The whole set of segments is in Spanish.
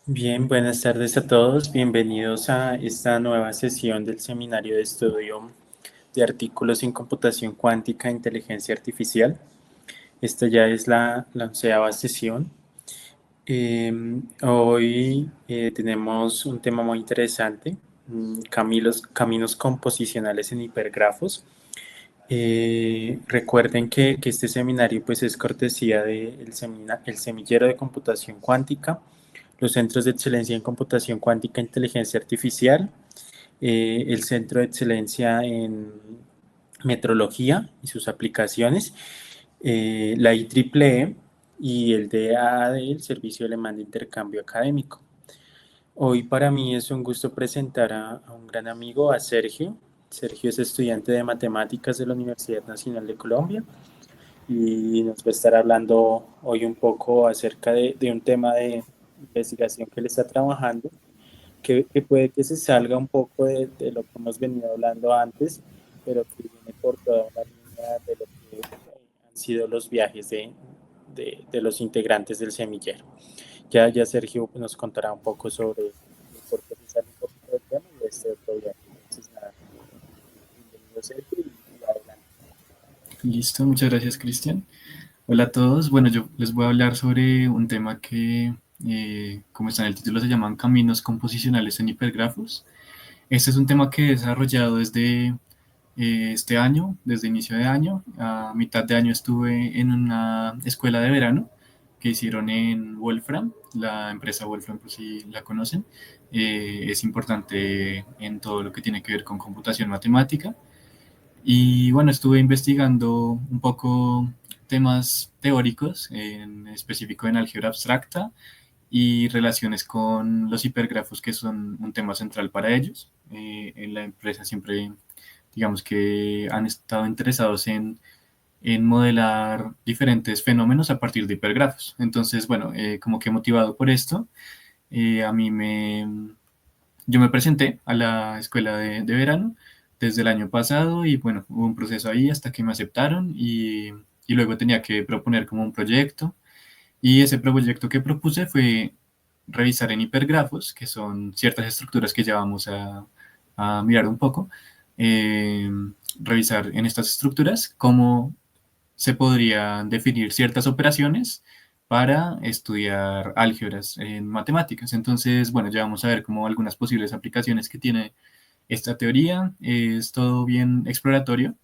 Bien, buenas tardes a todos. Bienvenidos a esta nueva sesión del Seminario de Estudio de Artículos en Computación Cuántica e Inteligencia Artificial. Esta ya es la onceava sesión. Hoy tenemos un tema muy interesante, caminos composicionales en hipergrafos. Recuerden que este seminario pues, es cortesía del el Semillero de Computación Cuántica, los Centros de Excelencia en Computación Cuántica e Inteligencia Artificial, el Centro de Excelencia en Metrología y sus aplicaciones, la IEEE y el DAAD, el Servicio Alemán de Intercambio Académico. Hoy para mí es un gusto presentar a un gran amigo, a Sergio. Sergio es estudiante de matemáticas de la Universidad Nacional de Colombia y nos va a estar hablando hoy un poco acerca de un tema de investigación que él está trabajando, que puede que se salga un poco de lo que hemos venido hablando antes, pero que viene por toda una línea de lo que han sido los viajes de los integrantes del semillero. Ya Sergio nos contará un poco sobre por qué se sale un poquito del tema y de este otro viaje. Entonces, nada, bienvenido Sergio y adelante. Listo, muchas gracias, Cristian. Hola a todos. Bueno, yo les voy a hablar sobre un tema que, como está en el título, se llaman caminos composicionales en hipergrafos. Este es un tema que he desarrollado desde este año, desde inicio de año. A mitad de año estuve en una escuela de verano que hicieron en Wolfram, la empresa Wolfram, por si la conocen. Es importante en todo lo que tiene que ver con computación matemática. Y bueno, estuve investigando un poco temas teóricos, en específico en álgebra abstracta y relaciones con los hipergrafos, que son un tema central para ellos. En la empresa siempre, digamos que han estado interesados en modelar diferentes fenómenos a partir de hipergrafos. Entonces, bueno, como que motivado por esto, a mí yo me presenté a la escuela de verano desde el año pasado y bueno, hubo un proceso ahí hasta que me aceptaron y luego tenía que proponer como un proyecto y ese proyecto que propuse fue revisar en hipergrafos, que son ciertas estructuras que ya vamos a mirar un poco, eh, revisar en estas estructuras cómo se podrían definir ciertas operaciones para estudiar álgebras en matemáticas. Entonces, bueno, ya vamos a ver como algunas posibles aplicaciones que tiene esta teoría. Es todo bien exploratorio.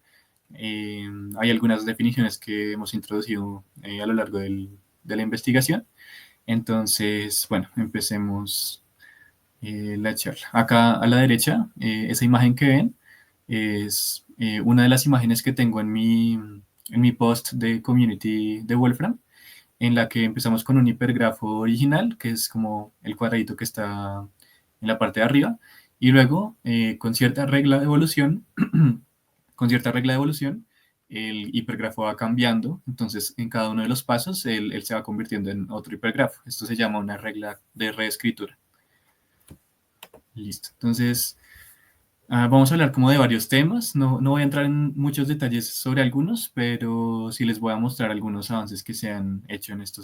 Hay algunas definiciones que hemos introducido a lo largo de la investigación. Entonces, bueno, empecemos la charla. Acá a la derecha, esa imagen que ven es una de las imágenes que tengo en mi post de community de Wolfram, en la que empezamos con un hipergrafo original, que es como el cuadradito que está en la parte de arriba, y luego con cierta regla de evolución, con cierta regla de evolución, el hipergrafo va cambiando, entonces en cada uno de los pasos él se va convirtiendo en otro hipergrafo. Esto se llama una regla de reescritura. Listo. Entonces, vamos a hablar como de varios temas. No voy a entrar en muchos detalles sobre algunos, pero sí les voy a mostrar algunos avances que se han hecho en esta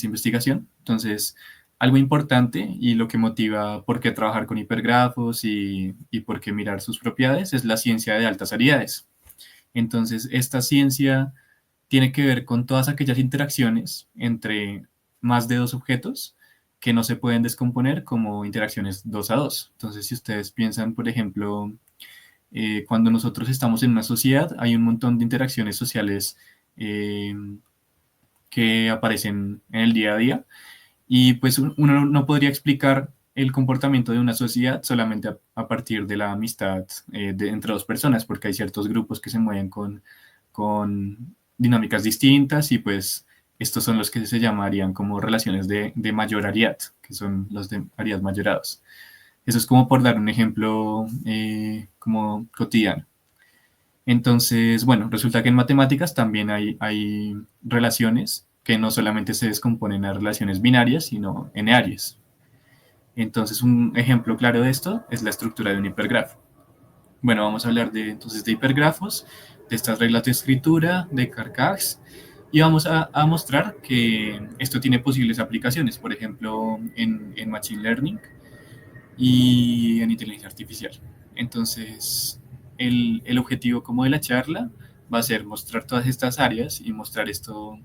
investigación. Entonces, algo importante y lo que motiva por qué trabajar con hipergrafos y por qué mirar sus propiedades es la ciencia de altas aridades. Entonces, esta ciencia tiene que ver con todas aquellas interacciones entre más de dos objetos que no se pueden descomponer como interacciones dos a dos. Entonces, si ustedes piensan, por ejemplo, cuando nosotros estamos en una sociedad, hay un montón de interacciones sociales eh, que aparecen en el día a día y pues uno no podría explicar el comportamiento de una sociedad solamente a partir de la amistad entre dos personas, porque hay ciertos grupos que se mueven con dinámicas distintas y pues estos son los que se llamarían como relaciones de mayorariat, que son los de Arias mayorados. Eso es como por dar un ejemplo como cotidiano. Entonces, bueno, resulta que en matemáticas también hay relaciones que no solamente se descomponen a relaciones binarias, sino enearias. Entonces, un ejemplo claro de esto es la estructura de un hipergrafo. Bueno, vamos a hablar entonces de hipergrafos, de estas reglas de escritura, de Carcax. Y vamos a mostrar que esto tiene posibles aplicaciones, por ejemplo, en Machine Learning y en inteligencia artificial. Entonces, el objetivo como de la charla va a ser mostrar todas estas áreas y mostrar esto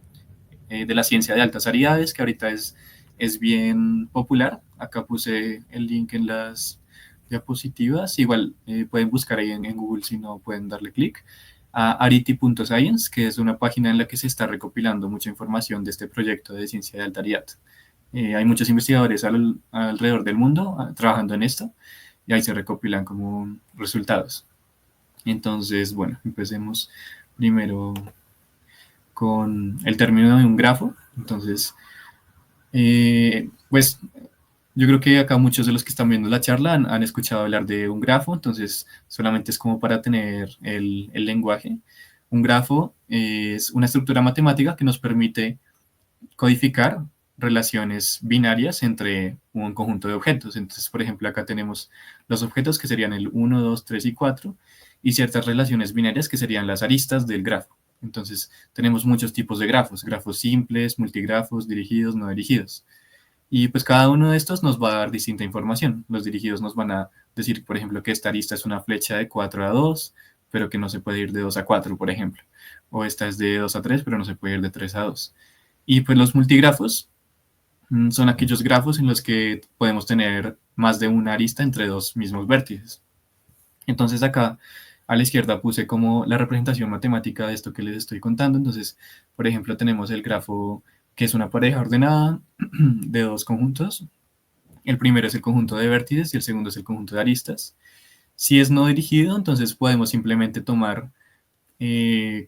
de la ciencia de altas áreas, que ahorita es bien popular. Acá puse el link en las diapositivas. Igual pueden buscar ahí en Google si no pueden darle clic a ariti.science, que es una página en la que se está recopilando mucha información de este proyecto de ciencia de alta área. Hay muchos investigadores alrededor del mundo trabajando en esto y ahí se recopilan como resultados. Entonces, bueno, empecemos primero con el término de un grafo. Entonces, pues yo creo que acá muchos de los que están viendo la charla han escuchado hablar de un grafo, entonces solamente es como para tener el lenguaje. Un grafo es una estructura matemática que nos permite codificar relaciones binarias entre un conjunto de objetos. Entonces, por ejemplo, acá tenemos los objetos que serían el 1, 2, 3 y 4 y ciertas relaciones binarias que serían las aristas del grafo. Entonces, tenemos muchos tipos de grafos, grafos simples, multigrafos, dirigidos, no dirigidos. Y pues cada uno de estos nos va a dar distinta información. Los dirigidos nos van a decir, por ejemplo, que esta arista es una flecha de 4 a 2, pero que no se puede ir de 2 a 4, por ejemplo. O esta es de 2 a 3, pero no se puede ir de 3 a 2. Y pues los multigrafos son aquellos grafos en los que podemos tener más de una arista entre dos mismos vértices. Entonces acá a la izquierda puse como la representación matemática de esto que les estoy contando. Entonces, por ejemplo, tenemos el grafo que es una pareja ordenada de dos conjuntos. El primero es el conjunto de vértices y el segundo es el conjunto de aristas. Si es no dirigido, entonces podemos simplemente tomar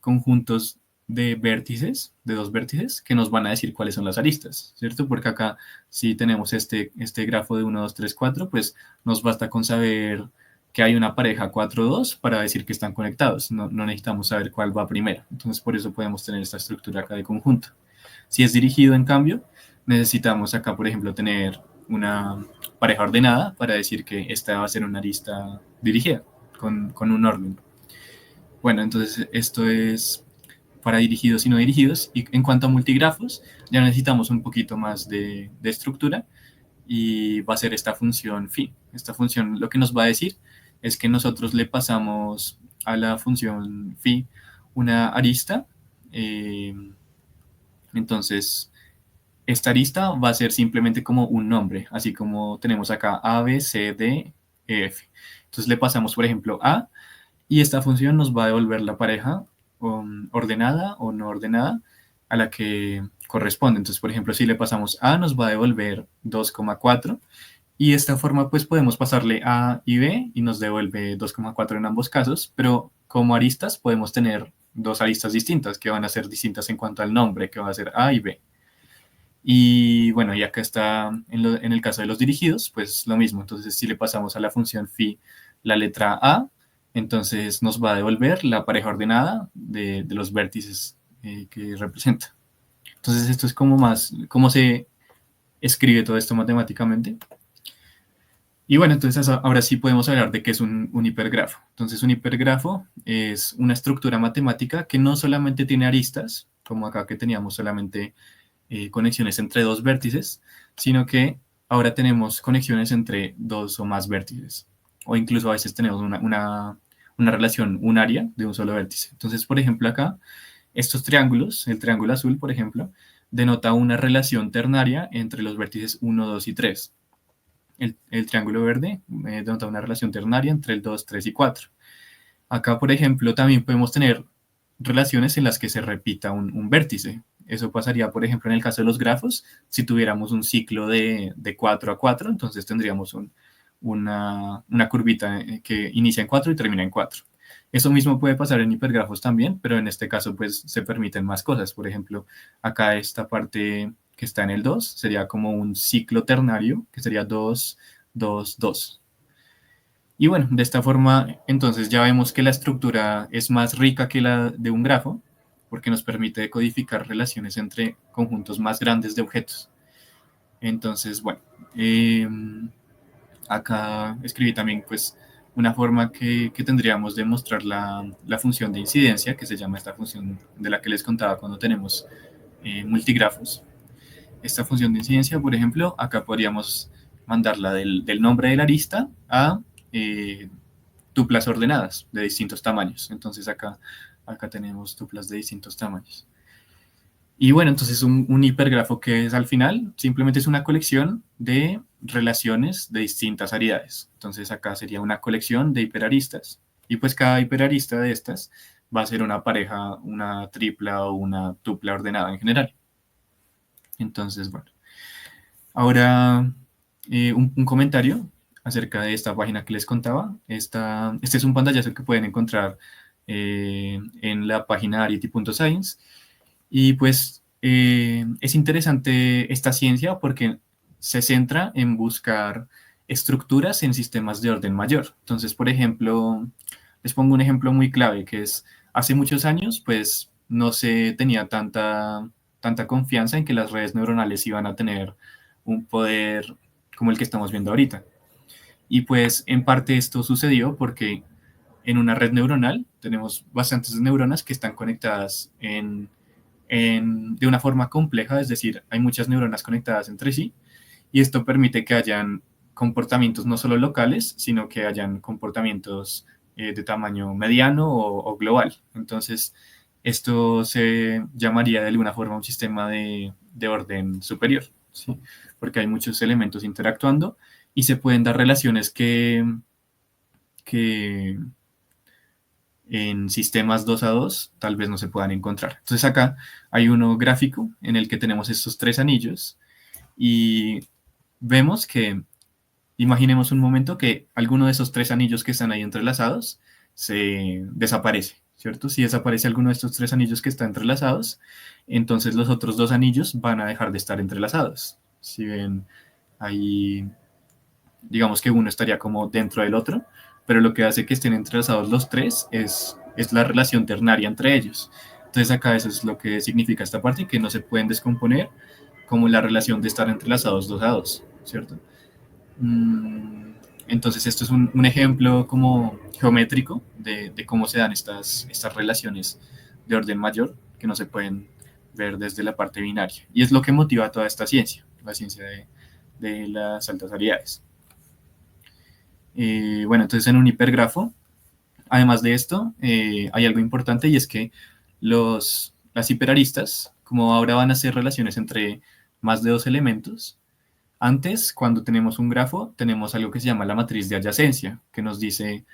conjuntos de vértices, de dos vértices, que nos van a decir cuáles son las aristas, ¿cierto? Porque acá si tenemos este grafo de 1, 2, 3, 4, pues nos basta con saber que hay una pareja 4, 2 para decir que están conectados. No necesitamos saber cuál va primero. Entonces por eso podemos tener esta estructura acá de conjunto. Si es dirigido, en cambio, necesitamos acá, por ejemplo, tener una pareja ordenada para decir que esta va a ser una arista dirigida con un orden. Bueno, entonces esto es para dirigidos y no dirigidos. Y en cuanto a multigrafos, ya necesitamos un poquito más de estructura y va a ser esta función phi. Esta función lo que nos va a decir es que nosotros le pasamos a la función phi una arista. Entonces, esta arista va a ser simplemente como un nombre, así como tenemos acá A, B, C, D, E, F. Entonces le pasamos, por ejemplo, A y esta función nos va a devolver la pareja ordenada o no ordenada a la que corresponde. Entonces, por ejemplo, si le pasamos A, nos va a devolver 2,4 y de esta forma pues podemos pasarle A y B y nos devuelve 2,4 en ambos casos, pero como aristas podemos tener dos aristas distintas que van a ser distintas en cuanto al nombre, que va a ser A y B. Y bueno, y acá está en el caso de los dirigidos, pues lo mismo. Entonces, si le pasamos a la función phi la letra A, entonces nos va a devolver la pareja ordenada de los vértices que representa. Entonces, esto es como más, cómo se escribe todo esto matemáticamente. Y bueno, entonces ahora sí podemos hablar de qué es un hipergrafo. Entonces, un hipergrafo es una estructura matemática que no solamente tiene aristas, como acá que teníamos solamente conexiones entre dos vértices, sino que ahora tenemos conexiones entre dos o más vértices. O incluso a veces tenemos una relación unaria de un solo vértice. Entonces, por ejemplo, acá, estos triángulos, el triángulo azul, por ejemplo, denota una relación ternaria entre los vértices 1, 2 y 3. El triángulo verde denota una relación ternaria entre el 2, 3 y 4. Acá, por ejemplo, también podemos tener relaciones en las que se repita un vértice. Eso pasaría, por ejemplo, en el caso de los grafos, si tuviéramos un ciclo de 4 a 4, entonces tendríamos una curvita que inicia en 4 y termina en 4. Eso mismo puede pasar en hipergrafos también, pero en este caso pues se permiten más cosas. Por ejemplo, acá esta parte que está en el 2 sería como un ciclo ternario, que sería 2, 2, 2. Y bueno, de esta forma, entonces ya vemos que la estructura es más rica que la de un grafo, porque nos permite codificar relaciones entre conjuntos más grandes de objetos. Entonces, bueno, acá escribí también pues una forma que tendríamos de mostrar la función de incidencia, que se llama esta función de la que les contaba cuando tenemos multigrafos. Esta función de incidencia, por ejemplo, acá podríamos mandarla del nombre de la arista a tuplas ordenadas de distintos tamaños. Entonces acá tenemos tuplas de distintos tamaños. Y bueno, entonces un hipergrafo, que es al final, simplemente es una colección de relaciones de distintas aridades. Entonces acá sería una colección de hiperaristas. Y pues cada hiperarista de estas va a ser una pareja, una tripla o una tupla ordenada en general. Entonces, bueno. Ahora, un comentario acerca de esta página que les contaba. Este es un pantallazo que pueden encontrar en la página arity.science. Y pues es interesante esta ciencia porque se centra en buscar estructuras en sistemas de orden mayor. Entonces, por ejemplo, les pongo un ejemplo muy clave, que es hace muchos años, pues no se tenía tanta confianza en que las redes neuronales iban a tener un poder como el que estamos viendo ahorita. Y pues en parte esto sucedió porque en una red neuronal tenemos bastantes neuronas que están conectadas de una forma compleja, es decir, hay muchas neuronas conectadas entre sí, y esto permite que hayan comportamientos no solo locales, sino que hayan comportamientos de tamaño mediano o global. Entonces, esto se llamaría de alguna forma un sistema de orden superior, ¿sí? Porque hay muchos elementos interactuando y se pueden dar relaciones que en sistemas 2 a 2 tal vez no se puedan encontrar. Entonces acá hay uno gráfico en el que tenemos estos tres anillos y vemos que, imaginemos un momento que alguno de esos tres anillos que están ahí entrelazados se desaparece, ¿cierto? Si desaparece alguno de estos tres anillos que están entrelazados, entonces los otros dos anillos van a dejar de estar entrelazados. Si ven ahí, digamos que uno estaría como dentro del otro, pero lo que hace que estén entrelazados los tres es la relación ternaria entre ellos. Entonces acá eso es lo que significa esta parte, que no se pueden descomponer como la relación de estar entrelazados dos a dos, ¿cierto? Entonces esto es un ejemplo como geométrico de cómo se dan estas relaciones de orden mayor que no se pueden ver desde la parte binaria. Y es lo que motiva toda esta ciencia, la ciencia de las altas aridades. Bueno, entonces en un hipergrafo, además de esto, hay algo importante y es que las hiperaristas, como ahora van a ser relaciones entre más de dos elementos, antes, cuando tenemos un grafo, tenemos algo que se llama la matriz de adyacencia, que nos dice,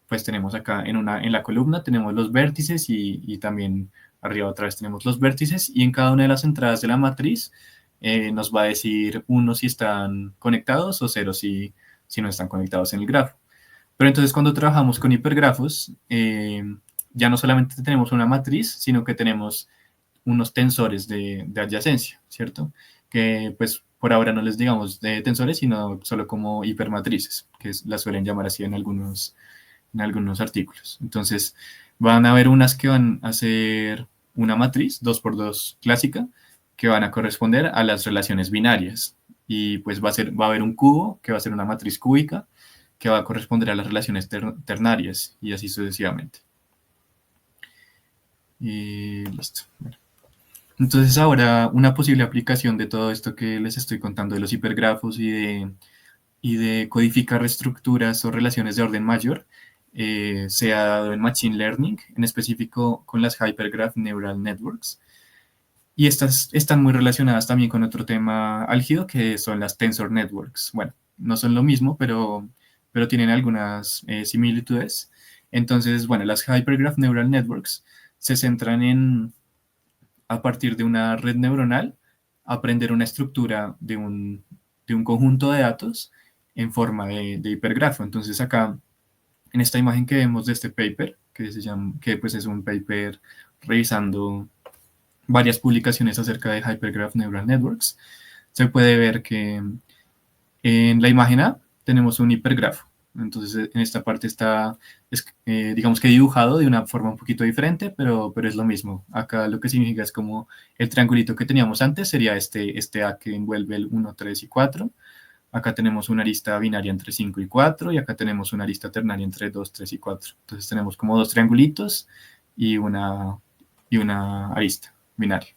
pues tenemos acá en la columna, tenemos los vértices y también arriba otra vez tenemos los vértices, y en cada una de las entradas de la matriz nos va a decir uno si están conectados o cero si no están conectados en el grafo. Pero entonces cuando trabajamos con hipergrafos, ya no solamente tenemos una matriz, sino que tenemos unos tensores de adyacencia, ¿cierto? Que pues por ahora no les digamos de tensores, sino solo como hipermatrices, que las suelen llamar así en algunos artículos. Entonces van a haber unas que van a ser una matriz 2x2 clásica, que van a corresponder a las relaciones binarias. Y pues va a haber un cubo, que va a ser una matriz cúbica, que va a corresponder a las relaciones ternarias, y así sucesivamente. Y listo. Bueno. Entonces ahora una posible aplicación de todo esto que les estoy contando de los hipergrafos y de codificar estructuras o relaciones de orden mayor se ha dado en Machine Learning, en específico con las Hypergraph Neural Networks. Y estas están muy relacionadas también con otro tema álgido, que son las Tensor Networks. Bueno, no son lo mismo, pero tienen algunas similitudes. Entonces, bueno, las Hypergraph Neural Networks se centran en, a partir de una red neuronal, aprender una estructura de un conjunto de datos en forma de hipergrafo. Entonces acá, en esta imagen que vemos de este paper, que pues es un paper revisando varias publicaciones acerca de Hypergraph Neural Networks, se puede ver que en la imagen A tenemos un hipergrafo. Entonces en esta parte está, digamos que dibujado de una forma un poquito diferente, pero es lo mismo. Acá lo que significa es como el triangulito que teníamos antes, sería este A que envuelve el 1, 3 y 4. Acá tenemos una arista binaria entre 5 y 4 y acá tenemos una arista ternaria entre 2, 3 y 4. Entonces tenemos como dos triangulitos y una arista binaria.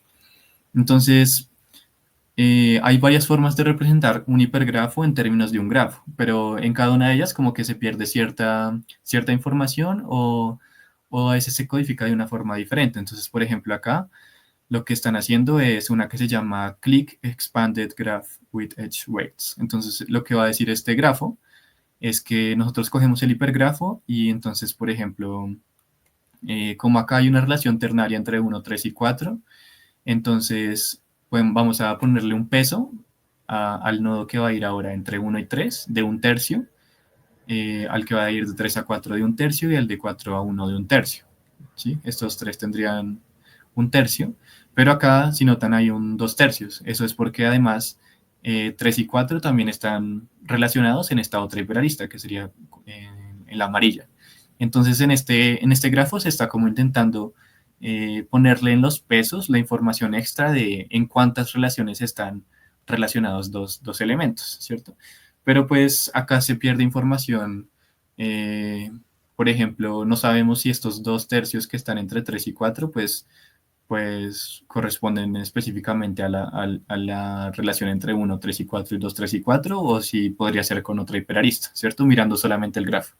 Entonces, hay varias formas de representar un hipergrafo en términos de un grafo, pero en cada una de ellas como que se pierde cierta información o a veces se codifica de una forma diferente. Entonces, por ejemplo, acá lo que están haciendo es una que se llama Click Expanded Graph with Edge Weights. Entonces, lo que va a decir este grafo es que nosotros cogemos el hipergrafo y entonces, por ejemplo, como acá hay una relación ternaria entre 1, 3 y 4, entonces pues, vamos a ponerle un peso al nodo que va a ir ahora entre 1 y 3 de un tercio, al que va a ir de 3 a 4 de un tercio y al de 4 a 1 de un tercio. ¿Sí? Estos tres tendrían un tercio, pero acá, si notan, hay un 2 tercios. Eso es porque además 3 y 4 también están relacionados en esta otra hiperarista, que sería en la amarilla. Entonces, en este grafo se está como intentando ponerle en los pesos la información extra de en cuántas relaciones están relacionados dos elementos, ¿cierto? Pero pues acá se pierde información. Por ejemplo, no sabemos si estos 2 tercios que están entre 3 y 4, pues corresponden específicamente a la relación entre 1, 3 y 4 y 2, 3 y 4, o si podría ser con otra hiperarista, ¿cierto? Mirando solamente el grafo.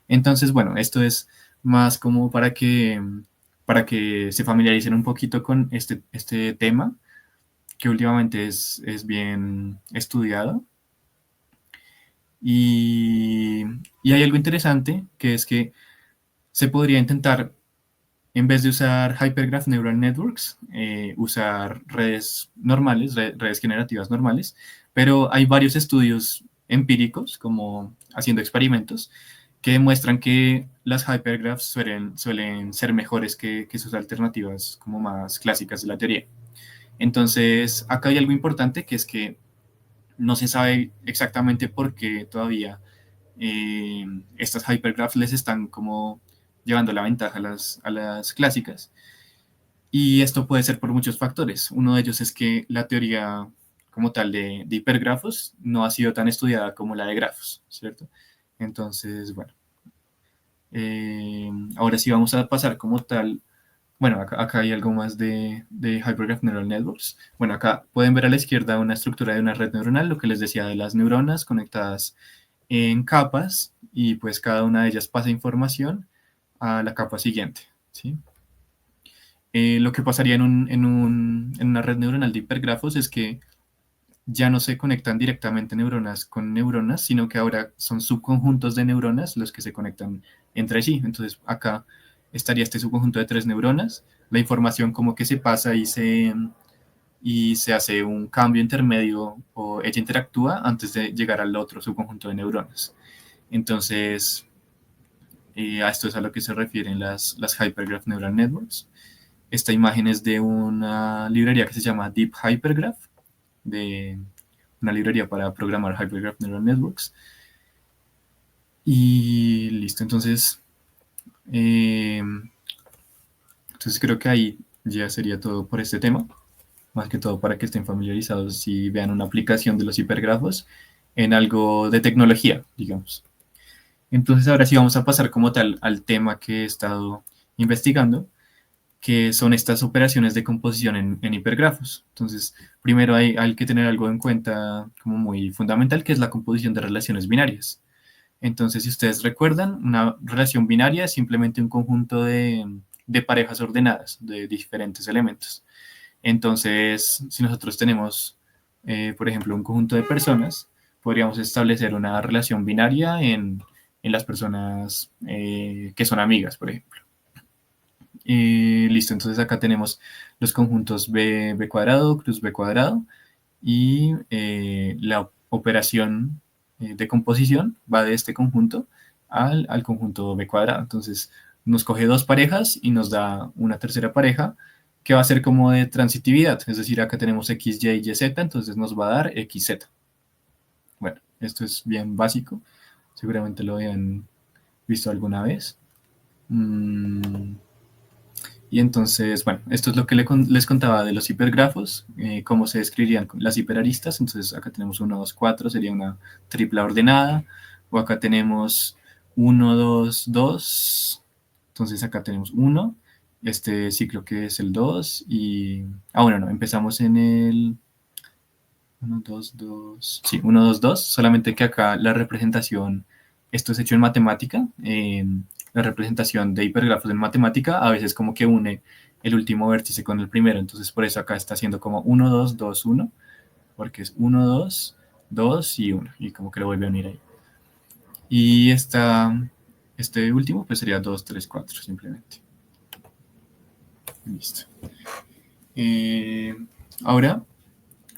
Entonces, bueno, esto es más como para que se familiaricen un poquito con este tema, que últimamente es bien estudiado. Y, y hay algo interesante, que es que se podría intentar, en vez de usar Hypergraph Neural Networks, usar redes normales, redes generativas normales, pero hay varios estudios empíricos, como haciendo experimentos, que demuestran que las hypergraphs suelen ser mejores que sus alternativas como más clásicas de la teoría. Entonces, acá hay algo importante, que es que no se sabe exactamente por qué todavía eh, estas hypergraphs les están como llevando la ventaja a las clásicas. Y esto puede ser por muchos factores. Uno de ellos es que la teoría como tal de hipergrafos no ha sido tan estudiada como la de grafos, ¿cierto? Entonces, bueno, ahora sí vamos a pasar como tal. Bueno, acá hay algo más de Hypergraph Neural Networks. Bueno, acá pueden ver a la izquierda una estructura de una red neuronal, lo que les decía de las neuronas conectadas en capas, y pues cada una de ellas pasa información a la capa siguiente, ¿sí? Lo que pasaría en una red neuronal de hipergrafos es que ya no se conectan directamente neuronas con neuronas, sino que ahora son subconjuntos de neuronas los que se conectan entre sí. Entonces acá estaría este subconjunto de 3 neuronas, la información como que se pasa y se hace un cambio intermedio o ella interactúa antes de llegar al otro subconjunto de neuronas. Entonces, a esto es a lo que se refieren las Hypergraph Neural Networks. Esta imagen es de una librería que se llama Deep Hypergraph, de una librería para programar Hypergraph Neural Networks. Y listo, eh, entonces creo que ahí ya sería todo por este tema, más que todo para que estén familiarizados y vean una aplicación de los hipergrafos en algo de tecnología, digamos. Entonces ahora sí vamos a pasar como tal al tema que he estado investigando, que son estas operaciones de composición en hipergrafos. Entonces, primero hay que tener algo en cuenta como muy fundamental, que es la composición de relaciones binarias. Entonces, si ustedes recuerdan, una relación binaria es simplemente un conjunto de parejas ordenadas de diferentes elementos. Entonces, si nosotros tenemos, por ejemplo, un conjunto de personas, podríamos establecer una relación binaria en las personas que son amigas, por ejemplo. Listo, entonces acá tenemos los conjuntos B cuadrado, cruz B cuadrado, y la operación de composición va de este conjunto al conjunto B cuadrado. Entonces nos coge dos parejas y nos da una tercera pareja que va a ser como de transitividad, es decir, acá tenemos X, Y y Z, entonces nos va a dar XZ. Bueno, esto es bien básico, seguramente lo habían visto alguna vez. Y entonces, bueno, esto es lo que les contaba de los hipergrafos, cómo se describirían las hiperaristas. Entonces, acá tenemos 1, 2, 4, sería una tripla ordenada. O acá tenemos 1, 2, 2. Entonces, acá tenemos 1, este ciclo que es el 2. Y, bueno, no, empezamos en el 1, 2, 2. Sí, 1, 2, 2. Solamente que acá la representación, esto es hecho en matemática. La representación de hipergrafos en matemática a veces como que une el último vértice con el primero. Entonces, por eso acá está haciendo como 1, 2, 2, 1. Porque es 1, 2, 2 y 1. Y como que lo vuelve a unir ahí. Y este último pues sería 2, 3, 4 simplemente. Listo. Ahora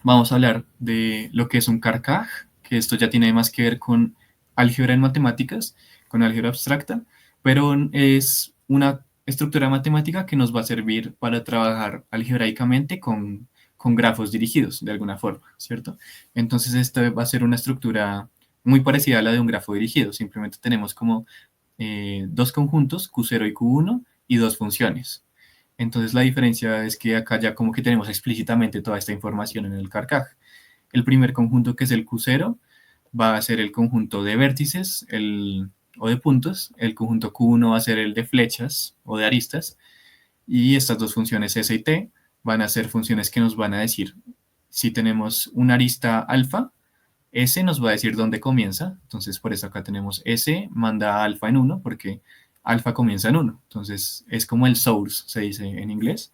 vamos a hablar de lo que es un Carcaj, que esto ya tiene más que ver con álgebra en matemáticas, con álgebra abstracta, pero es una estructura matemática que nos va a servir para trabajar algebraicamente con grafos dirigidos de alguna forma, ¿cierto? Entonces esta va a ser una estructura muy parecida a la de un grafo dirigido, simplemente tenemos como dos conjuntos, Q0 y Q1, y dos funciones. Entonces la diferencia es que acá ya como que tenemos explícitamente toda esta información en el Carcaj. El primer conjunto, que es el Q0, va a ser el conjunto de vértices o de puntos. El conjunto Q1 va a ser el de flechas o de aristas. Y estas dos funciones S y T van a ser funciones que nos van a decir si tenemos una arista alfa, S nos va a decir dónde comienza. Entonces por eso acá tenemos S manda a alfa en 1 porque alfa comienza en 1. Entonces es como el source, se dice en inglés.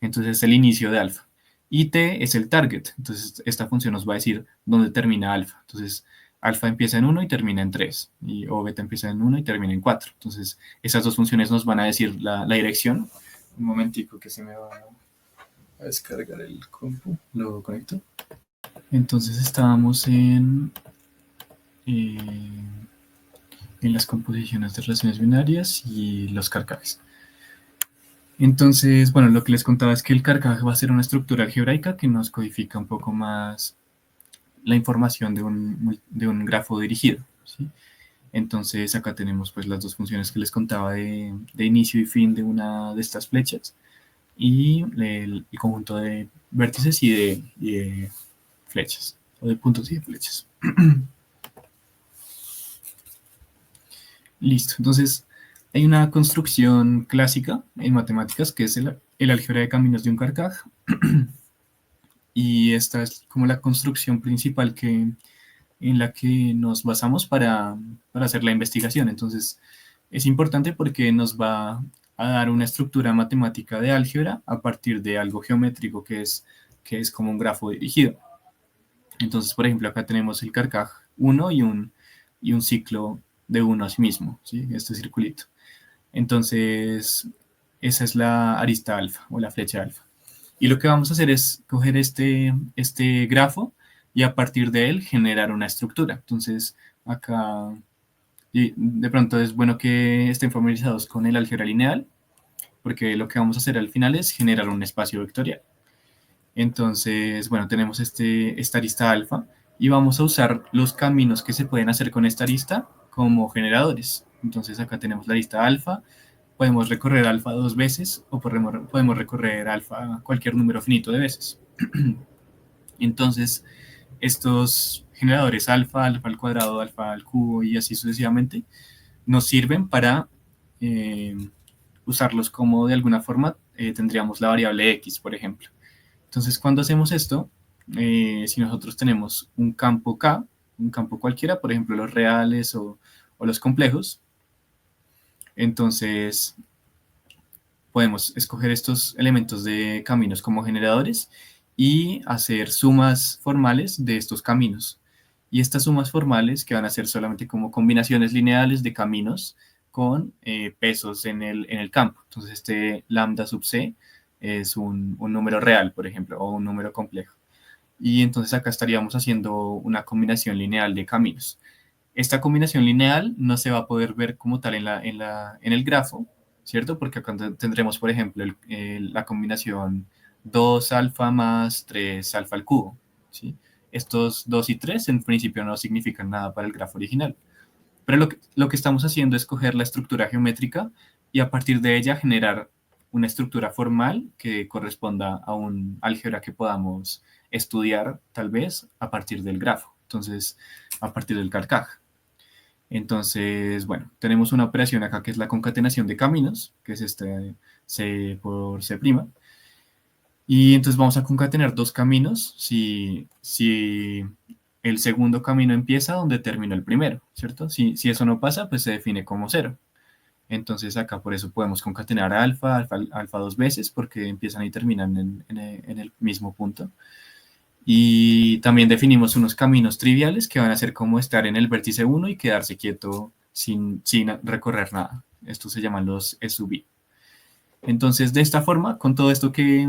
Entonces es el inicio de alfa. Y T es el target. Entonces esta función nos va a decir dónde termina alfa. Entonces alfa empieza en 1 y termina en 3. O beta empieza en 1 y termina en 4. Entonces esas dos funciones nos van a decir la dirección. Un momentico que se me va a descargar el compu. Lo conecto. Entonces estábamos en las composiciones de relaciones binarias y los carcajes. Entonces, bueno, lo que les contaba es que el carcaj va a ser una estructura algebraica que nos codifica un poco más la información de un grafo dirigido, ¿sí? Entonces acá tenemos pues las dos funciones que les contaba de inicio y fin de una de estas flechas y el conjunto de vértices y de flechas, o de puntos y de flechas. Listo, entonces hay una construcción clásica en matemáticas que es el álgebra de caminos de un Carcaj y esta es como la construcción principal en la que nos basamos para hacer la investigación. Entonces es importante porque nos va a dar una estructura matemática de álgebra a partir de algo geométrico que es como un grafo dirigido. Entonces, por ejemplo, acá tenemos el Carcaj 1 y un ciclo de 1 a sí mismo, ¿sí? Este circulito. Entonces, esa es la arista alfa o la flecha alfa. Y lo que vamos a hacer es coger este grafo y a partir de él generar una estructura. Entonces, acá y de pronto es bueno que estén familiarizados con el álgebra lineal, porque lo que vamos a hacer al final es generar un espacio vectorial. Entonces, bueno, tenemos esta arista alfa y vamos a usar los caminos que se pueden hacer con esta arista como generadores. Entonces acá tenemos la arista alfa, podemos recorrer alfa dos veces o podemos recorrer alfa cualquier número finito de veces. Entonces, estos generadores alfa, alfa al cuadrado, alfa al cubo y así sucesivamente, nos sirven para usarlos como de alguna forma tendríamos la variable x, por ejemplo. Entonces, cuando hacemos esto, si nosotros tenemos un campo K, un campo cualquiera, por ejemplo, los reales o los complejos, entonces podemos escoger estos elementos de caminos como generadores y hacer sumas formales de estos caminos. Y estas sumas formales que van a ser solamente como combinaciones lineales de caminos con pesos en el campo. Entonces este lambda sub c es un número real, por ejemplo, o un número complejo. Y entonces acá estaríamos haciendo una combinación lineal de caminos. Esta combinación lineal no se va a poder ver como tal en el grafo, ¿cierto? Porque acá tendremos, por ejemplo, la combinación 2 alfa más 3 alfa al cubo, ¿sí? Estos 2 y 3 en principio no significan nada para el grafo original. Pero lo que estamos haciendo es coger la estructura geométrica y a partir de ella generar una estructura formal que corresponda a un álgebra que podamos estudiar tal vez a partir del grafo, entonces a partir del Carcaj. Entonces, bueno, tenemos una operación acá que es la concatenación de caminos, que es este C por C'. Y entonces vamos a concatenar dos caminos si el segundo camino empieza donde terminó el primero, ¿cierto? Si eso no pasa, pues se define como cero. Entonces acá por eso podemos concatenar alfa dos veces, porque empiezan y terminan en el mismo punto. Y también definimos unos caminos triviales que van a ser como estar en el vértice 1 y quedarse quieto sin recorrer nada. Estos se llaman los SUV. Entonces, de esta forma, con todo esto que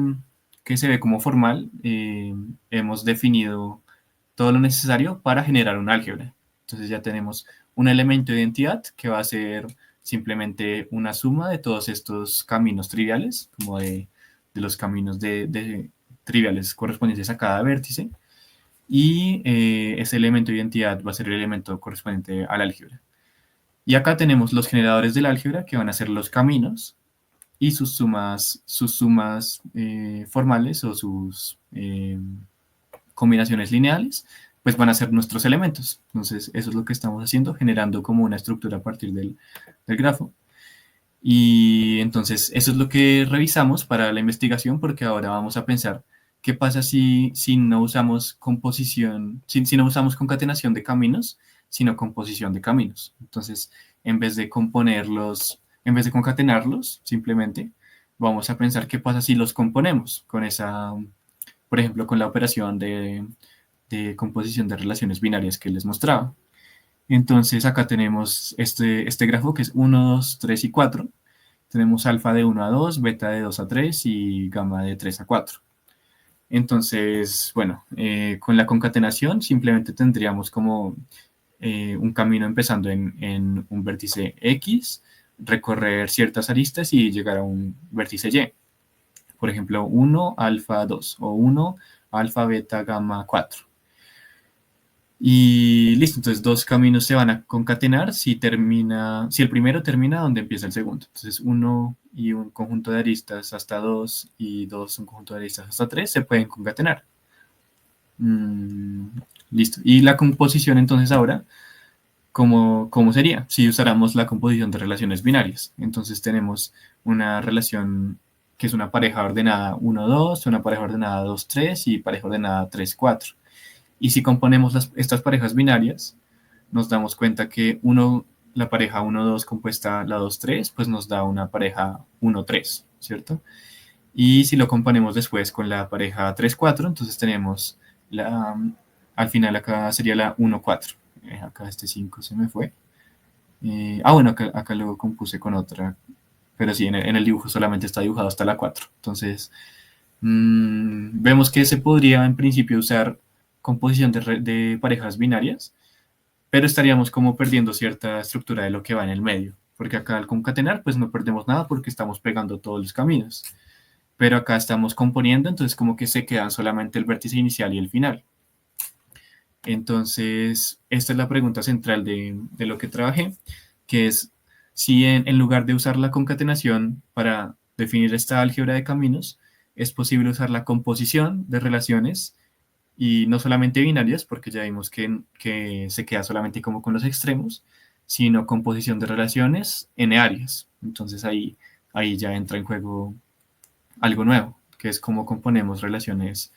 se ve como formal, hemos definido todo lo necesario para generar un álgebra. Entonces ya tenemos un elemento de identidad que va a ser simplemente una suma de todos estos caminos triviales, como de los caminos de triviales correspondientes a cada vértice, y ese elemento de identidad va a ser el elemento correspondiente al álgebra. Y acá tenemos los generadores del álgebra, que van a ser los caminos, y sus sumas formales o sus combinaciones lineales, pues van a ser nuestros elementos. Entonces, eso es lo que estamos haciendo, generando como una estructura a partir del grafo. Y entonces, eso es lo que revisamos para la investigación, porque ahora vamos a pensar qué pasa si no usamos composición, si no usamos concatenación de caminos, sino composición de caminos. Entonces, en vez de componerlos, en vez de concatenarlos, simplemente vamos a pensar qué pasa si los componemos con esa, por ejemplo, con la operación de composición de relaciones binarias que les mostraba. Entonces acá tenemos este grafo que es 1, 2, 3 y 4. Tenemos alfa de 1 a 2, beta de 2 a 3 y gamma de 3 a 4. Entonces, bueno, con la concatenación simplemente tendríamos como un camino empezando en un vértice X, recorrer ciertas aristas y llegar a un vértice Y. Por ejemplo, 1, alfa 2 o 1, alfa, beta, gamma 4. Y listo, entonces dos caminos se van a concatenar si el primero termina donde empieza el segundo. Entonces 1 y un conjunto de aristas hasta 2 y 2 un conjunto de aristas hasta 3 se pueden concatenar. Listo. Y la composición entonces ahora, ¿cómo sería? Si usáramos la composición de relaciones binarias. Entonces tenemos una relación que es una pareja ordenada 1, 2, una pareja ordenada 2, 3 y pareja ordenada 3, 4. Y si componemos estas parejas binarias, nos damos cuenta que la pareja 1-2 compuesta la 2-3, pues nos da una pareja 1-3, ¿cierto? Y si lo componemos después con la pareja 3-4, entonces tenemos al final acá sería la 1-4. Acá este 5 se me fue. Bueno, acá lo compuse con otra, pero sí, en el dibujo solamente está dibujado hasta la 4. Entonces, vemos que se podría en principio usar composición de parejas binarias, pero estaríamos como perdiendo cierta estructura de lo que va en el medio, porque acá al concatenar pues no perdemos nada porque estamos pegando todos los caminos, pero acá estamos componiendo, entonces como que se quedan solamente el vértice inicial y el final. Entonces, esta es la pregunta central de lo que trabajé, que es si en lugar de usar la concatenación para definir esta álgebra de caminos, es posible usar la composición de relaciones y no solamente binarias, porque ya vimos que se queda solamente como con los extremos, sino composición de relaciones n-áreas. Entonces ahí ya entra en juego algo nuevo, que es cómo componemos relaciones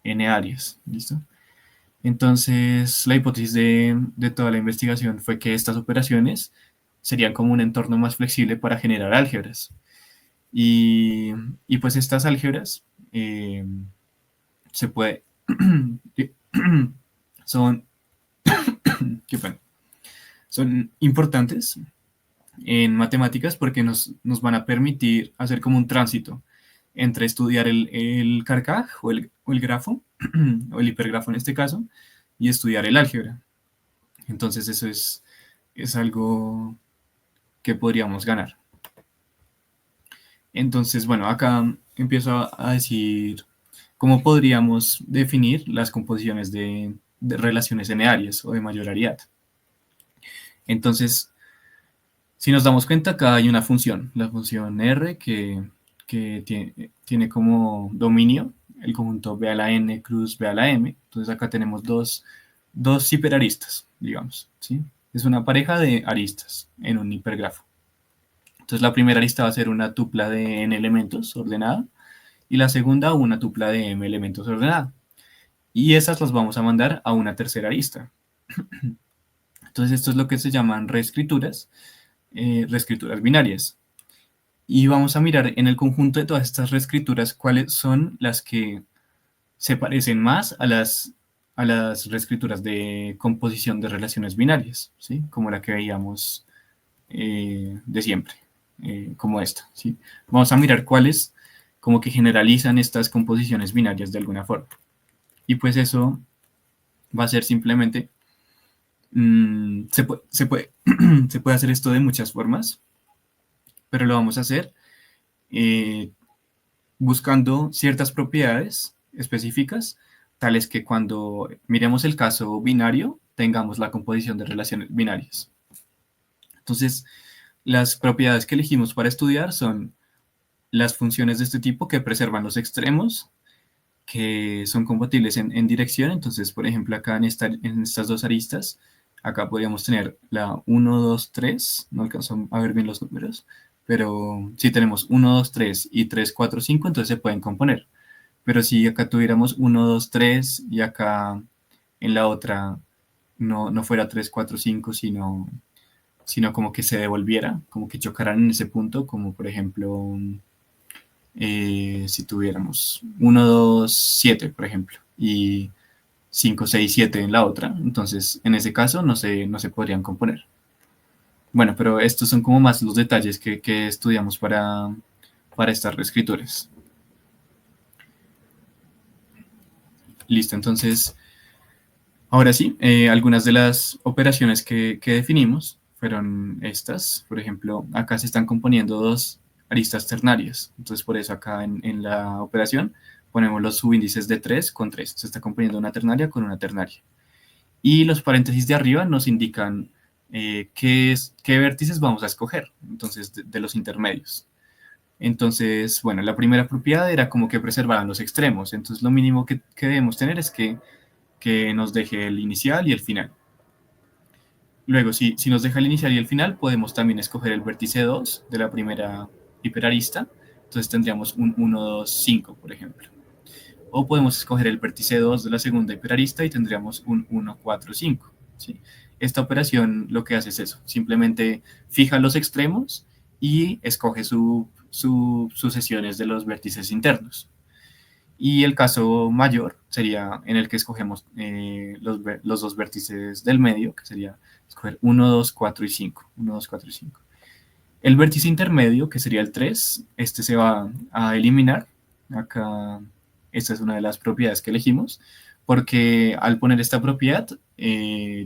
n-áreas. ¿Listo? Entonces la hipótesis de toda la investigación fue que estas operaciones serían como un entorno más flexible para generar álgebras. Y pues estas álgebras se puede son, son importantes en matemáticas porque nos van a permitir hacer como un tránsito entre estudiar el Carcaj o el grafo, o el hipergrafo en este caso, y estudiar el álgebra. Entonces eso es algo que podríamos ganar. Entonces, bueno, acá empiezo a decir cómo podríamos definir las composiciones de relaciones n-áreas o de mayoraridad. Entonces, si nos damos cuenta, acá hay una función, la función R, que que tiene como dominio el conjunto B a la N cruz B a la M. Entonces acá tenemos dos hiperaristas, digamos, ¿sí? Es una pareja de aristas en un hipergrafo. Entonces la primera arista va a ser una tupla de n elementos ordenada y la segunda una tupla de m elementos ordenada. Y esas las vamos a mandar a una tercera arista. Entonces esto es lo que se llaman reescrituras binarias. Y vamos a mirar en el conjunto de todas estas reescrituras cuáles son las que se parecen más a las reescrituras de composición de relaciones binarias, ¿sí? Como la que veíamos de siempre, como esta, ¿sí? Vamos a mirar cuáles como que generalizan estas composiciones binarias de alguna forma. Y pues eso va a ser simplemente, se puede hacer esto de muchas formas, pero lo vamos a hacer buscando ciertas propiedades específicas, tales que cuando miremos el caso binario, tengamos la composición de relaciones binarias. Entonces, las propiedades que elegimos para estudiar son las funciones de este tipo que preservan los extremos, que son compatibles en dirección. Entonces, por ejemplo, acá en estas dos aristas, acá podríamos tener la 1, 2, 3, no alcanzo a ver bien los números, pero si tenemos 1, 2, 3 y 3, 4, 5, entonces se pueden componer. Pero si acá tuviéramos 1, 2, 3 y acá en la otra no fuera 3, 4, 5, sino como que se devolviera, como que chocaran en ese punto, como por ejemplo, si tuviéramos 1, 2, 7, por ejemplo, y 5, 6, 7 en la otra, entonces en ese caso no se podrían componer. Bueno, pero estos son como más los detalles que estudiamos para estas reescrituras. Listo, entonces, ahora sí, algunas de las operaciones que definimos fueron estas. Por ejemplo, acá se están componiendo dos aristas ternarias. Entonces, por eso acá en la operación ponemos los subíndices de 3 con 3. Se está componiendo una ternaria con una ternaria. Y los paréntesis de arriba nos indican qué vértices vamos a escoger, entonces, de los intermedios. Entonces, bueno, la primera propiedad era como que preservaran los extremos. Entonces, lo mínimo que debemos tener es que nos deje el inicial y el final. Luego, si nos deja el inicial y el final, podemos también escoger el vértice 2 de la primera hiperarista. Entonces tendríamos un 1, 2, 5, por ejemplo. O podemos escoger el vértice 2 de la segunda hiperarista y tendríamos un 1, 4, 5. ¿Sí? Esta operación lo que hace es eso. Simplemente fija los extremos y escoge sus sucesiones de los vértices internos. Y el caso mayor sería en el que escogemos los dos vértices del medio, que sería escoger 1, 2, 4 y 5. 1, 2, 4 y 5. El vértice intermedio, que sería el 3, este se va a eliminar. Acá, esta es una de las propiedades que elegimos, porque al poner esta propiedad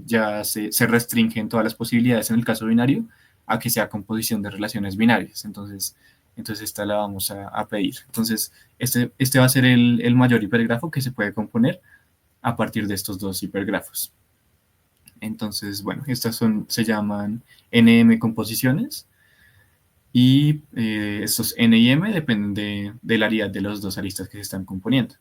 ya se restringen todas las posibilidades en el caso binario a que sea composición de relaciones binarias. Entonces esta la vamos a pedir. Entonces, este va a ser el mayor hipergrafo que se puede componer a partir de estos dos hipergrafos. Entonces, bueno, estas se llaman NM composiciones y estos N y M dependen de la aridad de los dos aristas que se están componiendo.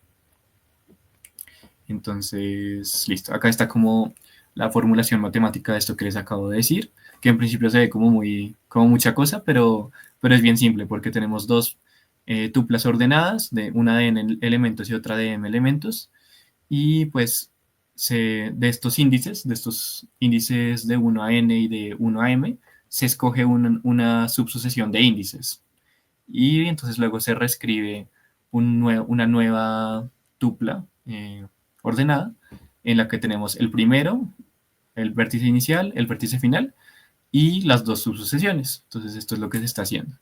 Entonces, listo. Acá está como la formulación matemática de esto que les acabo de decir, que en principio se ve como mucha cosa, pero es bien simple porque tenemos dos tuplas ordenadas, una de n elementos y otra de m elementos, y pues de estos índices de 1 a n y de 1 a m, se escoge una subsucesión de índices. Y entonces luego se reescribe una nueva tupla ordenada en la que tenemos el primero, el vértice inicial, el vértice final y las dos subsucesiones. Entonces esto es lo que se está haciendo.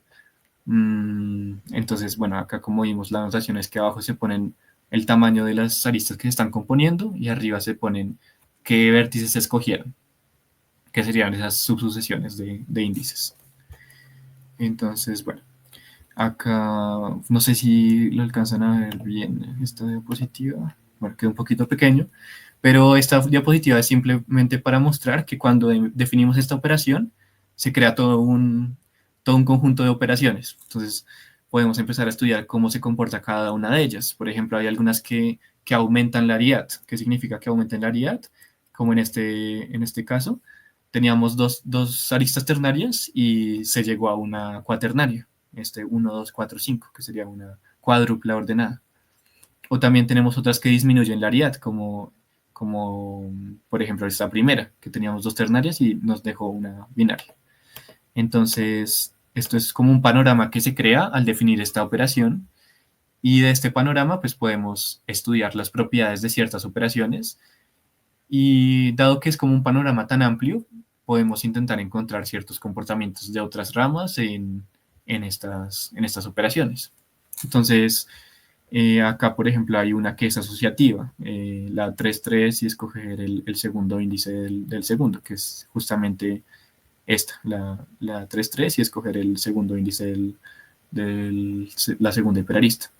Entonces, bueno, acá como vimos, la notación es que abajo se ponen el tamaño de las aristas que se están componiendo y arriba se ponen qué vértices se escogieron, que serían esas subsucesiones de índices. Entonces, bueno, acá no sé si lo alcanzan a ver bien esta diapositiva. Bueno, queda un poquito pequeño, pero esta diapositiva es simplemente para mostrar que cuando definimos esta operación, se crea todo un conjunto de operaciones. Entonces, podemos empezar a estudiar cómo se comporta cada una de ellas. Por ejemplo, hay algunas que aumentan la ariat. ¿Qué significa que aumenten la ariat? Como en este caso, teníamos dos aristas ternarias y se llegó a una cuaternaria, 1, 2, 4, 5, que sería una cuádrupla ordenada. O también tenemos otras que disminuyen la ariat, como por ejemplo esta primera, que teníamos dos ternarias y nos dejó una binaria. Entonces, esto es como un panorama que se crea al definir esta operación, y de este panorama pues podemos estudiar las propiedades de ciertas operaciones, y dado que es como un panorama tan amplio, podemos intentar encontrar ciertos comportamientos de otras ramas en estas operaciones. Entonces, acá, por ejemplo, hay una que es asociativa, la 3,3, y escoger el segundo índice del segundo, que es justamente esta, la 3,3, y escoger el segundo índice la segunda hiperarista.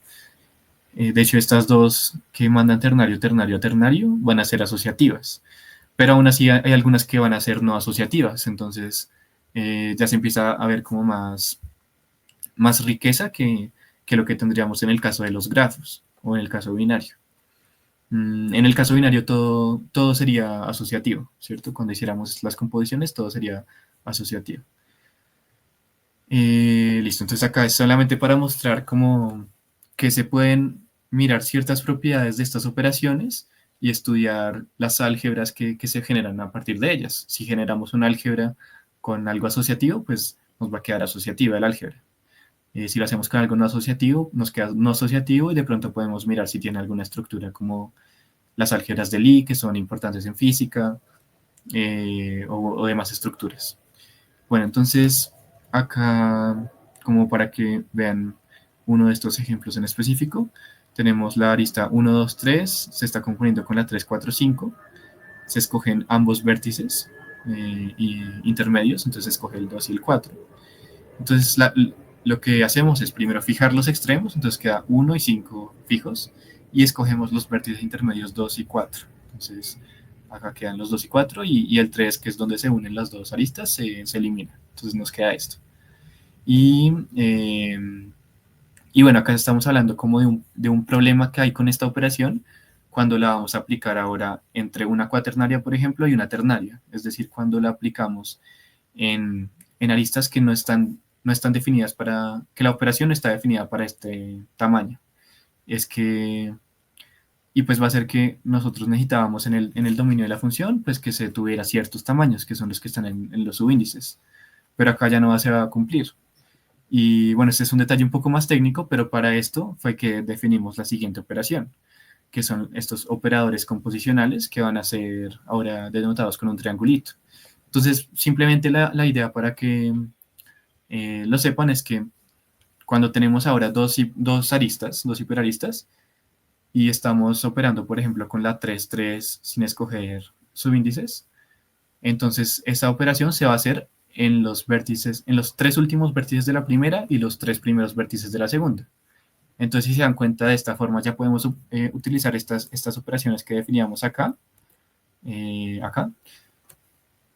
De hecho, estas dos que mandan ternario, ternario, ternario van a ser asociativas, pero aún así hay algunas que van a ser no asociativas. Entonces ya se empieza a ver como más riqueza que lo que tendríamos en el caso de los grafos o en el caso binario. En el caso binario todo sería asociativo, ¿cierto? Cuando hiciéramos las composiciones todo sería asociativo. Listo, entonces acá es solamente para mostrar cómo que se pueden mirar ciertas propiedades de estas operaciones y estudiar las álgebras que se generan a partir de ellas. Si generamos una álgebra con algo asociativo, pues nos va a quedar asociativa el álgebra. Si lo hacemos con algo no asociativo, nos queda no asociativo, y de pronto podemos mirar si tiene alguna estructura como las álgebras de Lie, que son importantes en física, o demás estructuras. Bueno, entonces acá, como para que vean uno de estos ejemplos en específico, tenemos la arista 1, 2, 3, se está componiendo con la 3, 4, 5, se escogen ambos vértices intermedios, entonces se escoge el 2 y el 4. Entonces lo que hacemos es primero fijar los extremos, entonces queda 1 y 5 fijos, y escogemos los vértices intermedios 2 y 4. Entonces acá quedan los 2 y 4, y el 3, que es donde se unen las dos aristas, se elimina. Entonces nos queda esto. Y bueno, acá estamos hablando como de un problema que hay con esta operación cuando la vamos a aplicar ahora entre una cuaternaria, por ejemplo, y una ternaria. Es decir, cuando la aplicamos en aristas que no están definidas que la operación no está definida para este tamaño. Y pues va a ser que nosotros necesitábamos en el dominio de la función, pues que se tuviera ciertos tamaños, que son los que están en los subíndices. Pero acá ya no se va a cumplir. Y bueno, este es un detalle un poco más técnico, pero para esto fue que definimos la siguiente operación, que son estos operadores composicionales que van a ser ahora denotados con un triangulito. Entonces, simplemente la idea para que lo sepan es que cuando tenemos ahora dos aristas, dos hiperaristas, y estamos operando, por ejemplo, con la 3,3 sin escoger subíndices, entonces esa operación se va a hacer en los vértices, en los 3 últimos vértices de la primera y los 3 primeros vértices de la segunda. Entonces, si se dan cuenta, de esta forma ya podemos utilizar estas operaciones que definíamos acá,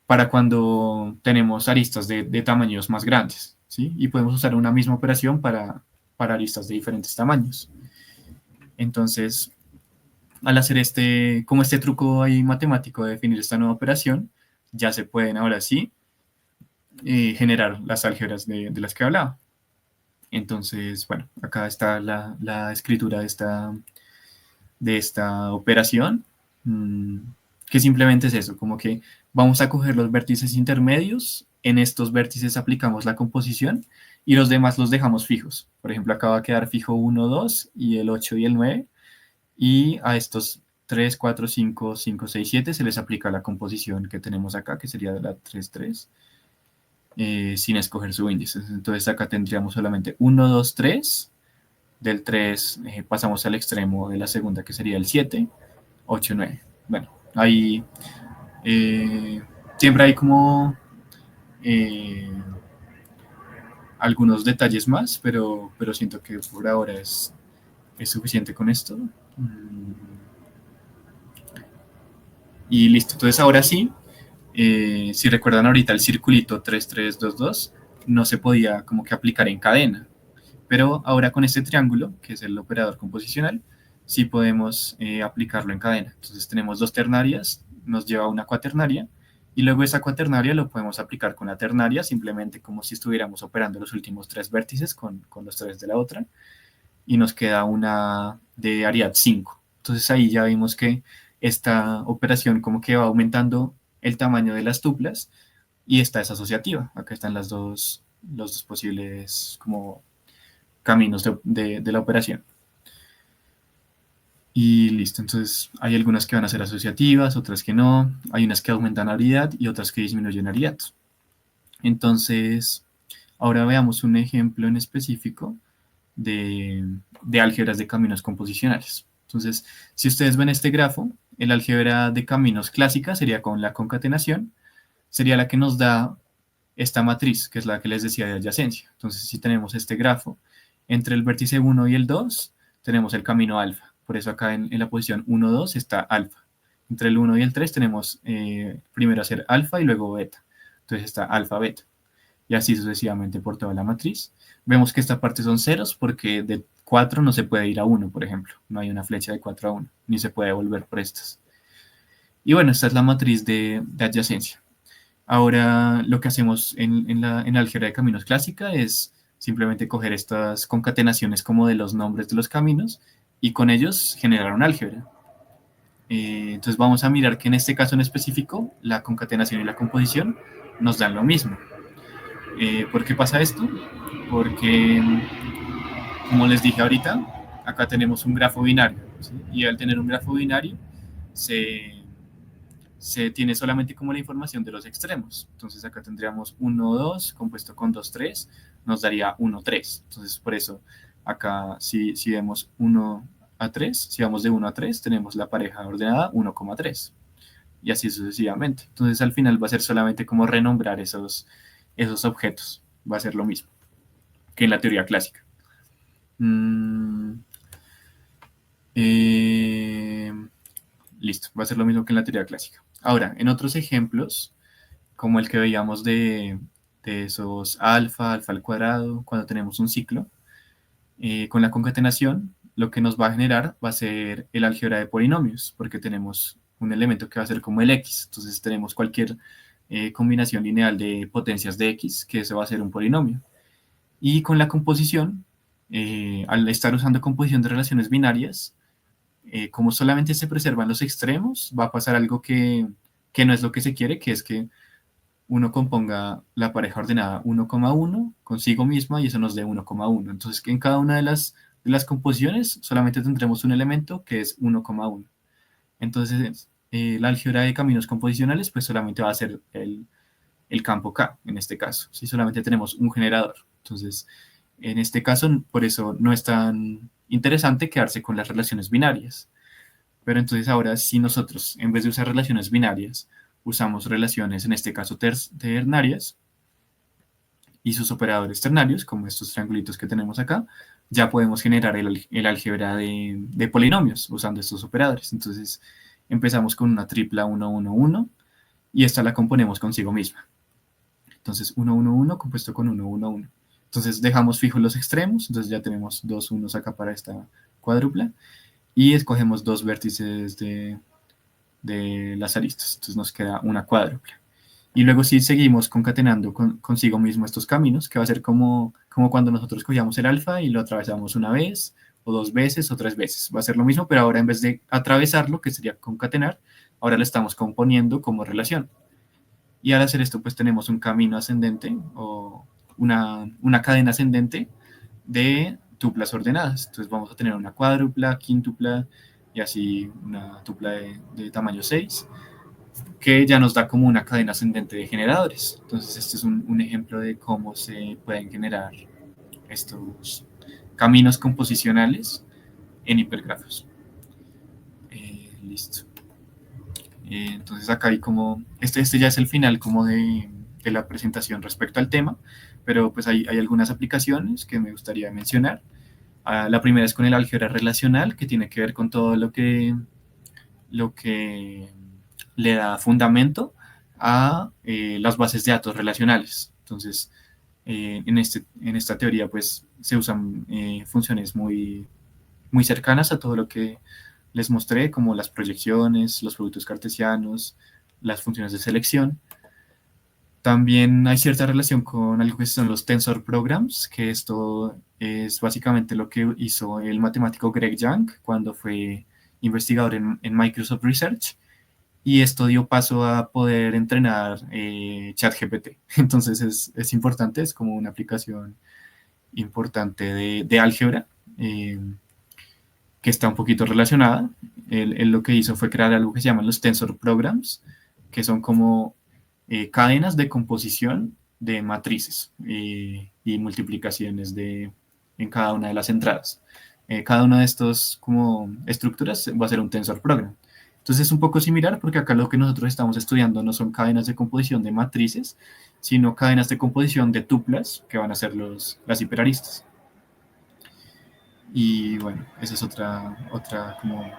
para cuando tenemos aristas de tamaños más grandes, ¿sí? Y podemos usar una misma operación para aristas de diferentes tamaños. Entonces, al hacer este truco ahí matemático de definir esta nueva operación, ya se pueden ahora sí generar las álgebras de las que hablaba. Entonces, bueno, acá está la escritura de esta operación, que simplemente es eso, como que vamos a coger los vértices intermedios, en estos vértices aplicamos la composición y los demás los dejamos fijos. Por ejemplo, acá va a quedar fijo 1, 2 y el 8 y el 9, y a estos 3, 4, 5, 5, 6, 7 se les aplica la composición que tenemos acá, que sería de la 3, 3. Sin escoger su índice. Entonces acá tendríamos solamente 1, 2, 3. Del 3 pasamos al extremo de la segunda, que sería el 7, 8, 9. Bueno, ahí siempre hay como algunos detalles más, pero siento que por ahora es suficiente con esto. Y listo, entonces ahora sí, si recuerdan ahorita el circulito 3, 3, 2, 2, no se podía como que aplicar en cadena, Pero ahora con este triángulo, que es el operador composicional, sí podemos aplicarlo en cadena. Entonces tenemos dos ternarias, nos lleva a una cuaternaria, y luego esa cuaternaria lo podemos aplicar con la ternaria, simplemente como si estuviéramos operando los últimos tres vértices con los tres de la otra, y nos queda una de Ariad 5. Entonces ahí ya vimos que esta operación como que va aumentando el tamaño de las tuplas, y esta es asociativa. Acá están los dos posibles como caminos de la operación. Y listo, entonces hay algunas que van a ser asociativas, otras que no, hay unas que aumentan Ariad y otras que disminuyen Ariad. Entonces, ahora veamos un ejemplo en específico de álgebras de caminos composicionales. Entonces, si ustedes ven este grafo, el álgebra de caminos clásica sería con la concatenación, sería la que nos da esta matriz, que es la que les decía de adyacencia. Entonces, si tenemos este grafo, entre el vértice 1 y el 2, tenemos el camino alfa. Por eso acá en la posición 1, 2 está alfa. Entre el 1 y el 3 tenemos primero hacer alfa y luego beta. Entonces está alfa, beta. Y así sucesivamente por toda la matriz. Vemos que esta parte son ceros porque de 4 no se puede ir a 1, por ejemplo. No hay una flecha de 4 a 1, ni se puede volver por estas. Y bueno, esta es la matriz de adyacencia. Ahora lo que hacemos en la álgebra de caminos clásica es simplemente coger estas concatenaciones como de los nombres de los caminos y con ellos generar un álgebra. Entonces vamos a mirar que en este caso en específico la concatenación y la composición nos dan lo mismo. ¿Por qué pasa esto? Porque, como les dije ahorita, acá tenemos un grafo binario, ¿sí? Y al tener un grafo binario se tiene solamente como la información de los extremos. Entonces acá tendríamos 1, 2, compuesto con 2, 3, nos daría 1, 3. Entonces por eso acá si vemos 1 a 3, si vamos de 1 a 3, tenemos la pareja ordenada 1,3. Y así sucesivamente. Entonces al final va a ser solamente como renombrar esos objetos. Va a ser lo mismo que en la teoría clásica. Listo, va a ser lo mismo que en la teoría clásica. Ahora, en otros ejemplos, como el que veíamos de esos alfa, alfa al cuadrado, cuando tenemos un ciclo, con la concatenación, lo que nos va a generar va a ser el álgebra de polinomios, porque tenemos un elemento que va a ser como el x. Entonces tenemos cualquier combinación lineal de potencias de x, que eso va a ser un polinomio. Y con la composición, al estar usando composición de relaciones binarias, como solamente se preservan los extremos, va a pasar algo que no es lo que se quiere, que es que uno componga la pareja ordenada 1,1 consigo misma y eso nos dé 1,1. Entonces, en cada una de las composiciones solamente tendremos un elemento que es 1,1. Entonces, la álgebra de caminos composicionales pues solamente va a ser el campo K, en este caso. Si solamente tenemos un generador. Entonces, en este caso, por eso no es tan interesante quedarse con las relaciones binarias. Pero entonces ahora, si nosotros, en vez de usar relaciones binarias, usamos relaciones, en este caso, ternarias, y sus operadores ternarios, como estos triangulitos que tenemos acá, ya podemos generar el álgebra de polinomios usando estos operadores. Entonces, empezamos con una tripla 1, 1, 1, y esta la componemos consigo misma. Entonces, 1, 1, 1 compuesto con 1, 1, 1. Entonces, dejamos fijos los extremos, entonces ya tenemos dos unos acá para esta cuádrupla, y escogemos dos vértices de las aristas. Entonces nos queda una cuádrupla. Y luego sí seguimos concatenando consigo mismo estos caminos, que va a ser como cuando nosotros cogíamos el alfa y lo atravesamos una vez, o dos veces, o tres veces. Va a ser lo mismo, pero ahora en vez de atravesarlo, que sería concatenar, ahora lo estamos componiendo como relación. Y al hacer esto, pues tenemos un camino ascendente, o una cadena ascendente de tuplas ordenadas. Entonces vamos a tener una cuádrupla, quíntupla y así una tupla de tamaño 6, que ya nos da como una cadena ascendente de generadores. Entonces este es un ejemplo de cómo se pueden generar estos caminos composicionales en hipergrafos. Listo. Entonces acá hay como, este ya es el final como de la presentación respecto al tema, pero pues hay algunas aplicaciones que me gustaría mencionar. La primera es con el álgebra relacional, que tiene que ver con todo lo que le da fundamento a las bases de datos relacionales. Entonces, en esta teoría pues se usan funciones muy cercanas a todo lo que les mostré, como las proyecciones, los productos cartesianos, las funciones de selección. También hay cierta relación con algo que son los tensor programs, que esto es básicamente lo que hizo el matemático Greg Young cuando fue investigador en Microsoft Research, y esto dio paso a poder entrenar ChatGPT. Entonces es importante, es como una aplicación importante de álgebra, eh, que está un poquito relacionada. Él lo que hizo fue crear algo que se llaman los tensor programs, que son como cadenas de composición de matrices y multiplicaciones en cada una de las entradas. Cada una de estas como estructuras va a ser un tensor program. Entonces es un poco similar porque acá lo que nosotros estamos estudiando no son cadenas de composición de matrices, sino cadenas de composición de tuplas, que van a ser las hiperaristas. Y bueno, esa es otra como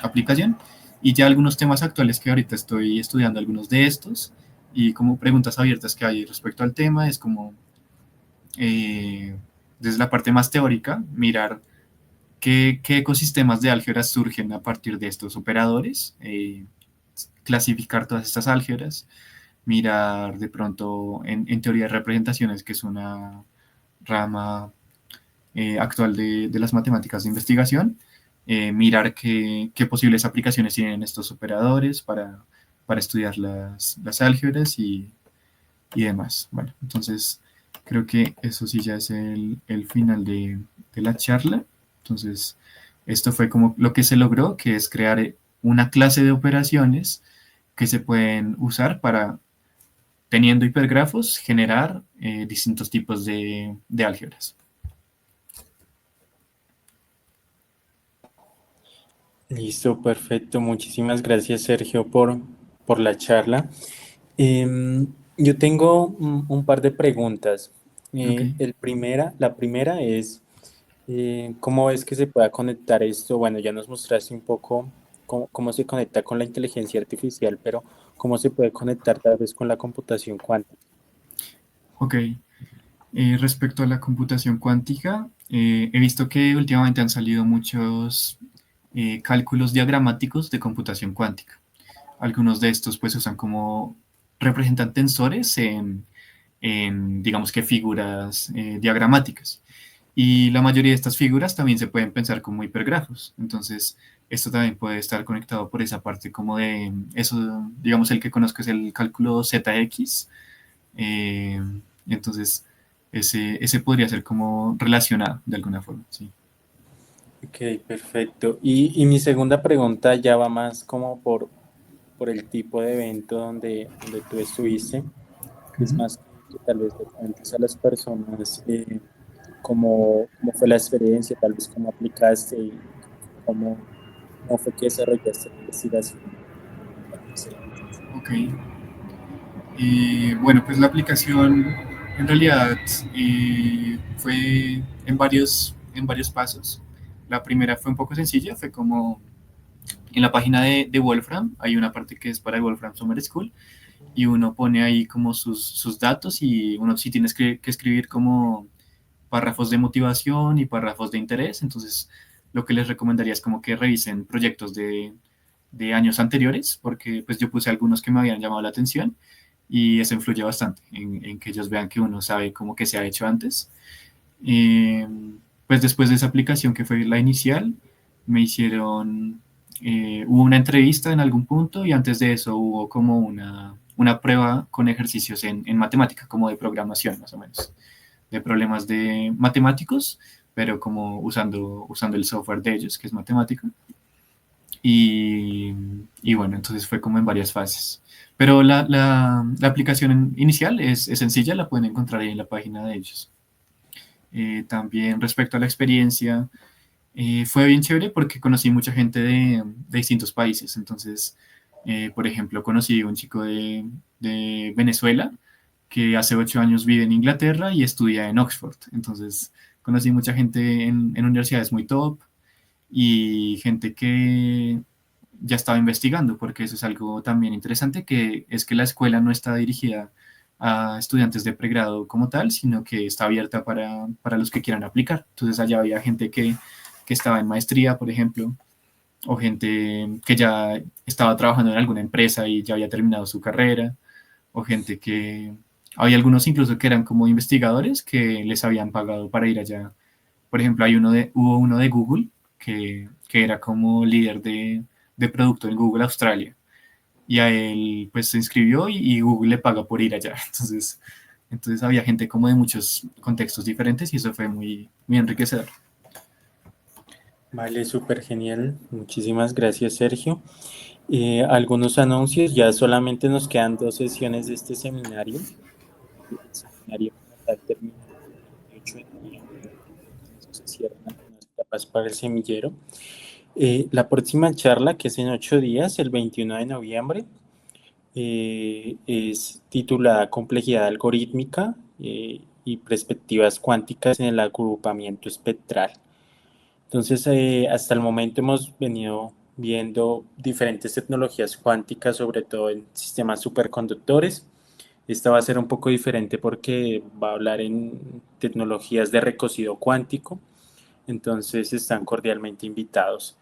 aplicación. Y ya algunos temas actuales que ahorita estoy estudiando, algunos de estos, y como preguntas abiertas que hay respecto al tema, es como eh, desde la parte más teórica, mirar qué ecosistemas de álgebras surgen a partir de estos operadores, clasificar todas estas álgebras, mirar de pronto en teoría de representaciones, que es una rama actual de las matemáticas de investigación, mirar qué posibles aplicaciones tienen estos operadores para estudiar las álgebras y demás. Bueno, entonces creo que eso sí ya es el final de la charla. Entonces, esto fue como lo que se logró, que es crear una clase de operaciones que se pueden usar para, teniendo hipergrafos, generar distintos tipos de álgebras. Listo, perfecto. Muchísimas gracias, Sergio, por la charla. Yo tengo un par de preguntas. Ok. La primera es, ¿cómo ves que se pueda conectar esto? Bueno, ya nos mostraste un poco cómo se conecta con la inteligencia artificial, pero ¿cómo se puede conectar tal vez con la computación cuántica? Ok. Respecto a la computación cuántica, he visto que últimamente han salido muchos cálculos diagramáticos de computación cuántica. Algunos de estos pues usan como representan tensores digamos que figuras diagramáticas. Y la mayoría de estas figuras también se pueden pensar como hipergrafos. Entonces, esto también puede estar conectado por esa parte como de eso, digamos, el que conozco es el cálculo ZX. eh, entonces, ese podría ser como relacionado de alguna forma, sí. Ok, perfecto. Y mi segunda pregunta ya va más como por el tipo de evento donde tú estuviste. Es Ujú. más que tal vez le cuentes a las personas cómo fue la experiencia, tal vez cómo aplicaste y cómo, cómo fue que desarrollaste la investigación. Ok. Bueno, pues la aplicación en realidad fue en varios pasos. La primera fue un poco sencilla, fue como en la página de Wolfram, hay una parte que es para el Wolfram Summer School, y uno pone ahí como sus datos, y uno sí tiene que escribir como párrafos de motivación y párrafos de interés. Entonces lo que les recomendaría es como que revisen proyectos de años anteriores, porque pues yo puse algunos que me habían llamado la atención, y eso influye bastante en que ellos vean que uno sabe cómo que se ha hecho antes. Eh, pues después de esa aplicación que fue la inicial, me hicieron, hubo una entrevista en algún punto, y antes de eso hubo como una prueba con ejercicios en matemática, como de programación más o menos, de problemas de matemáticos, pero como usando el software de ellos, que es matemático. Y, y bueno, entonces fue como en varias fases. Pero la aplicación inicial es sencilla, la pueden encontrar ahí en la página de ellos. También respecto a la experiencia, fue bien chévere porque conocí mucha gente de distintos países. Entonces, por ejemplo, conocí a un chico de Venezuela que hace 8 años vive en Inglaterra y estudia en Oxford. Entonces, conocí mucha gente en universidades muy top, y gente que ya estaba investigando, porque eso es algo también interesante, que es que la escuela no está dirigida a estudiantes de pregrado como tal, sino que está abierta para los que quieran aplicar. Entonces allá había gente que estaba en maestría, por ejemplo, o gente que ya estaba trabajando en alguna empresa y ya había terminado su carrera, o gente que... Había algunos incluso que eran como investigadores que les habían pagado para ir allá. Por ejemplo, hubo uno de Google que era como líder de producto en Google Australia. Y a él pues se inscribió y Google le paga por ir allá. Entonces había gente como de muchos contextos diferentes y eso fue muy, muy enriquecedor. Vale, súper genial. Muchísimas gracias, Sergio. Algunos anuncios, ya solamente nos quedan 2 sesiones de este seminario. El seminario como tal termina el 28 de noviembre. Con eso se cierran algunas etapas para el semillero. La próxima charla, que es en 8 días, el 21 de noviembre, es titulada Complejidad algorítmica y perspectivas cuánticas en el agrupamiento espectral. Entonces, hasta el momento hemos venido viendo diferentes tecnologías cuánticas, sobre todo en sistemas superconductores. Esta va a ser un poco diferente porque va a hablar en tecnologías de recocido cuántico. Entonces, están cordialmente invitados.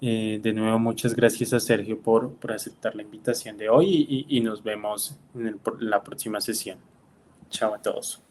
De nuevo, muchas gracias a Sergio por aceptar la invitación de hoy y nos vemos en la próxima sesión. Chao a todos.